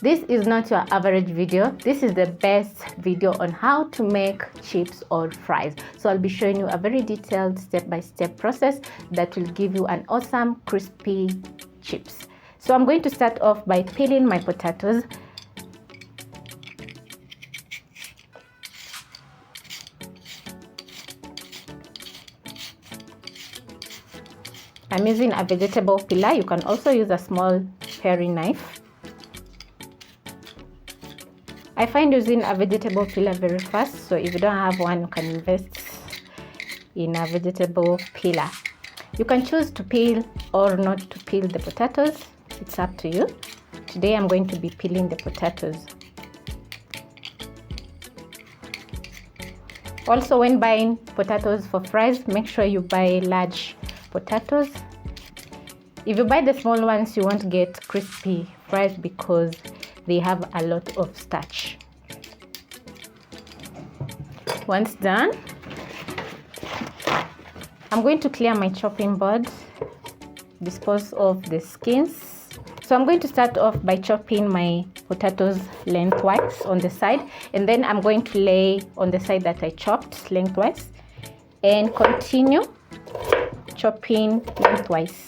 This is not your average video. This is the best video on how to make chips or fries. So I'll be showing you a very detailed step-by-step process that will give you an awesome crispy chips. So I'm going to start off by peeling my potatoes. I'm using a vegetable peeler. You can also use a small paring knife. I find using a vegetable peeler very fast, so if you don't have one, you can invest in a vegetable peeler. You can choose to peel or not to peel the potatoes. It's up to you. Today I'm going to be peeling the potatoes. Also, when buying potatoes for fries, make sure you buy large potatoes. If you buy the small ones, you won't get crispy fries because they have a lot of starch. Once done, I'm going to clear my chopping board, dispose of the skins. So I'm going to start off by chopping my potatoes lengthwise on the side, and then I'm going to lay on the side that I chopped lengthwise and continue chopping lengthwise.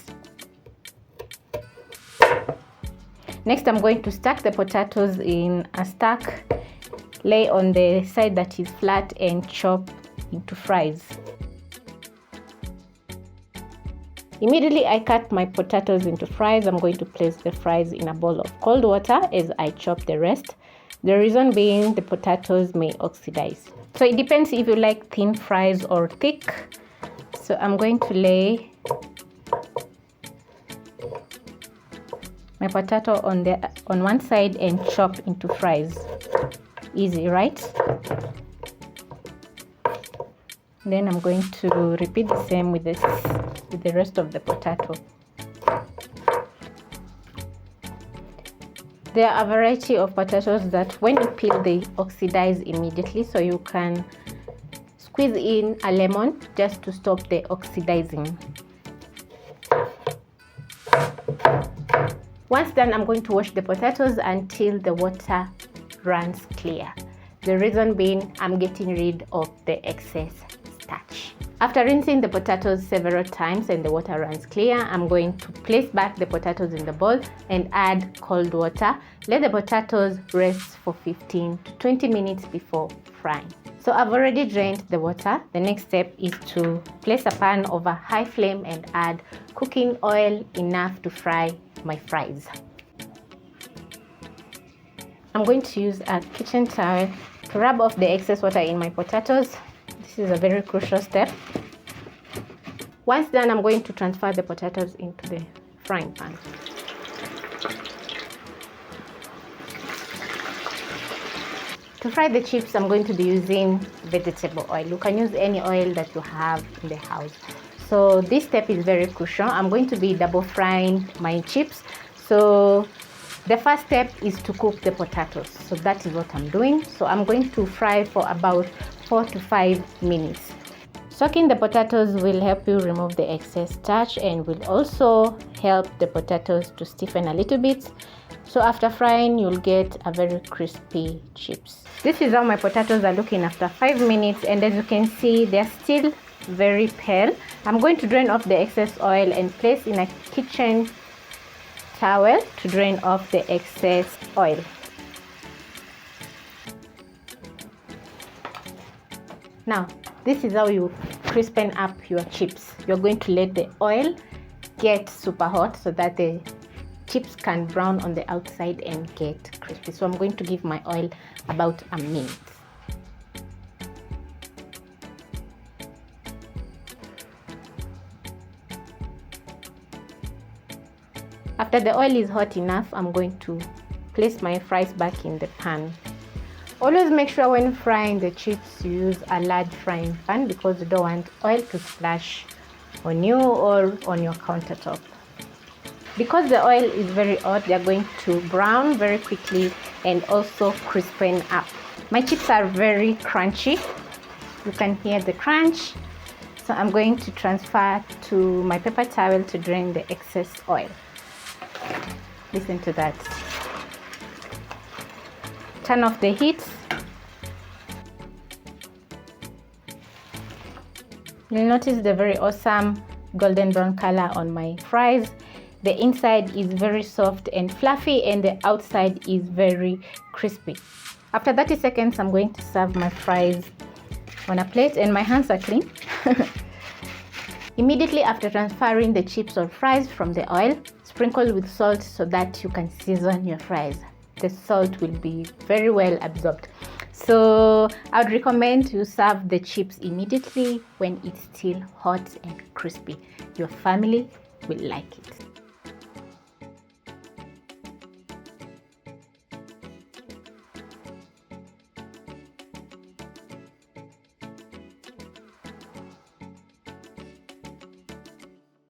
Next, I'm going to stack the potatoes in a stack, lay on the side that is flat and chop into fries. Immediately I cut my potatoes into fries. I'm going to place the fries in a bowl of cold water as I chop the rest. The reason being the potatoes may oxidize. So it depends if you like thin fries or thick. So I'm going to lay my potato on one side and chop into fries. Easy, right? Then I'm going to repeat the same with the rest of the potato. There are a variety of potatoes that when you peel they oxidize immediately, so you can squeeze in a lemon just to stop the oxidizing. Once done, I'm going to wash the potatoes until the water runs clear. The reason being, I'm getting rid of the excess starch. After rinsing the potatoes several times and the water runs clear, I'm going to place back the potatoes in the bowl and add cold water. Let the potatoes rest for 15 to 20 minutes before frying. So I've already drained the water. The next step is to place a pan over high flame and add cooking oil enough to fry my fries. I'm going to use a kitchen towel to rub off the excess water in my potatoes. This is a very crucial step. Once done, I'm going to transfer the potatoes into the frying pan. To fry the chips, I'm going to be using vegetable oil. You can use any oil that you have in the house. So this step is very crucial. I'm going to be double frying my chips. So the first step is to cook the potatoes. So that is what I'm doing. So I'm going to fry for about 4 to 5 minutes. Soaking the potatoes will help you remove the excess starch and will also help the potatoes to stiffen a little bit. So after frying, you'll get a very crispy chips. This is how my potatoes are looking after 5 minutes, and as you can see, they're still very pale. I'm going to drain off the excess oil and place in a kitchen towel to drain off the excess oil. Now, this is how you crispen up your chips. You're going to let the oil get super hot so that the chips can brown on the outside and get crispy. So I'm going to give my oil about a minute. After the oil is hot enough, I'm going to place my fries back in the pan. Always make sure when frying the chips you use a large frying pan because you don't want oil to splash on you or on your countertop. Because the oil is very hot, they are going to brown very quickly and also crispen up. My chips are very crunchy. You can hear the crunch. So I'm going to transfer to my paper towel to drain the excess oil. Listen to that. Turn off the heat. You'll notice the very awesome golden brown color on my fries. The inside is very soft and fluffy, and the outside is very crispy. After 30 seconds, I'm going to serve my fries on a plate, and my hands are clean. Immediately after transferring the chips or fries from the oil, sprinkle with salt so that you can season your fries. The salt will be very well absorbed. So I would recommend you serve the chips immediately when it's still hot and crispy. Your family will like it.